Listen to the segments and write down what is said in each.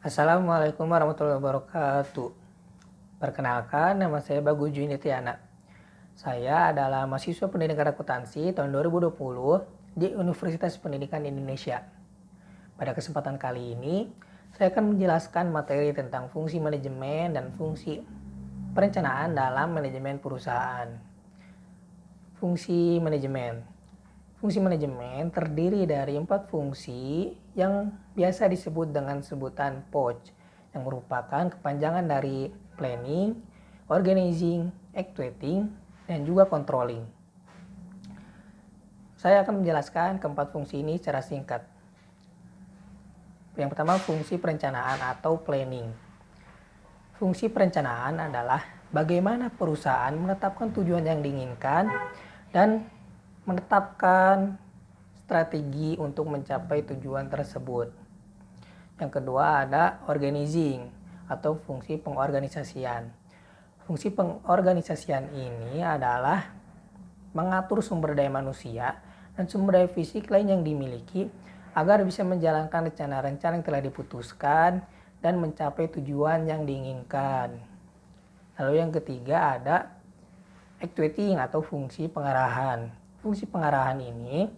Assalamualaikum warahmatullahi wabarakatuh. Perkenalkan, nama saya Bagus Junitiana. Saya adalah mahasiswa pendidikan akuntansi tahun 2020 di Universitas Pendidikan Indonesia. Pada kesempatan kali ini, saya akan menjelaskan materi tentang fungsi manajemen dan fungsi perencanaan dalam manajemen perusahaan. Fungsi manajemen. Fungsi manajemen terdiri dari 4 fungsi yang biasa disebut dengan sebutan POJ, yang merupakan kepanjangan dari planning, organizing, actuating, dan juga controlling. Saya akan menjelaskan keempat fungsi ini secara singkat. Yang pertama, fungsi perencanaan atau planning. Fungsi perencanaan adalah bagaimana perusahaan menetapkan tujuan yang diinginkan dan menetapkan strategi untuk mencapai tujuan tersebut. Yang kedua ada organizing atau fungsi pengorganisasian. Fungsi pengorganisasian ini adalah mengatur sumber daya manusia dan sumber daya fisik lain yang dimiliki agar bisa menjalankan rencana-rencana yang telah diputuskan dan mencapai tujuan yang diinginkan. Lalu yang ketiga ada actuating atau fungsi pengarahan. Fungsi pengarahan ini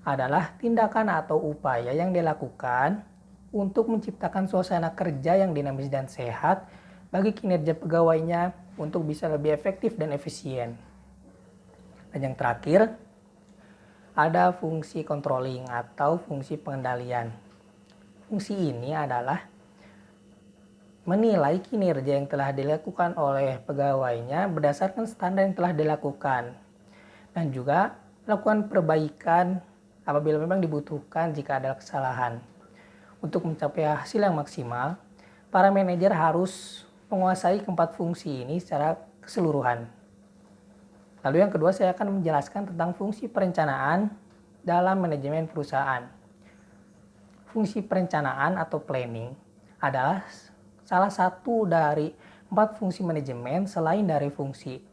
adalah tindakan atau upaya yang dilakukan untuk menciptakan suasana kerja yang dinamis dan sehat bagi kinerja pegawainya untuk bisa lebih efektif dan efisien. Dan yang terakhir, ada fungsi controlling atau fungsi pengendalian. Fungsi ini adalah menilai kinerja yang telah dilakukan oleh pegawainya berdasarkan standar yang telah dilakukan. Dan juga melakukan perbaikan apabila memang dibutuhkan jika ada kesalahan. Untuk mencapai hasil yang maksimal, para manajer harus menguasai keempat fungsi ini secara keseluruhan. Lalu yang kedua, saya akan menjelaskan tentang fungsi perencanaan dalam manajemen perusahaan. Fungsi perencanaan atau planning adalah salah satu dari 4 fungsi manajemen selain dari fungsi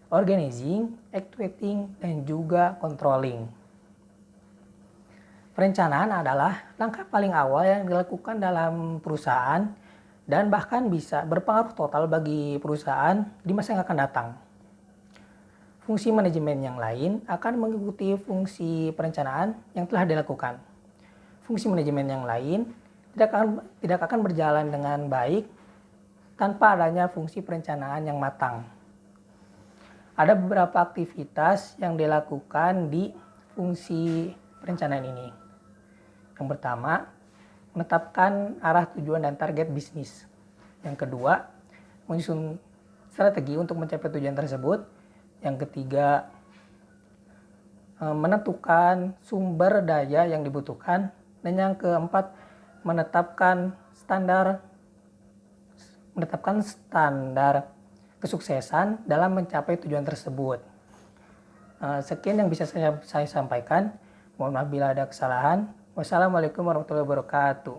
organizing, actuating, dan juga controlling. Perencanaan adalah langkah paling awal yang dilakukan dalam perusahaan dan bahkan bisa berpengaruh total bagi perusahaan di masa yang akan datang. Fungsi manajemen yang lain akan mengikuti fungsi perencanaan yang telah dilakukan. Fungsi manajemen yang lain tidak akan berjalan dengan baik tanpa adanya fungsi perencanaan yang matang. Ada beberapa aktivitas yang dilakukan di fungsi perencanaan ini. Yang pertama, menetapkan arah tujuan dan target bisnis. Yang kedua, menyusun strategi untuk mencapai tujuan tersebut. Yang ketiga, menentukan sumber daya yang dibutuhkan. Dan yang keempat, menetapkan standar kesuksesan dalam mencapai tujuan tersebut. Sekian yang bisa saya sampaikan. Mohon maaf bila ada kesalahan. Wassalamualaikum warahmatullahi wabarakatuh.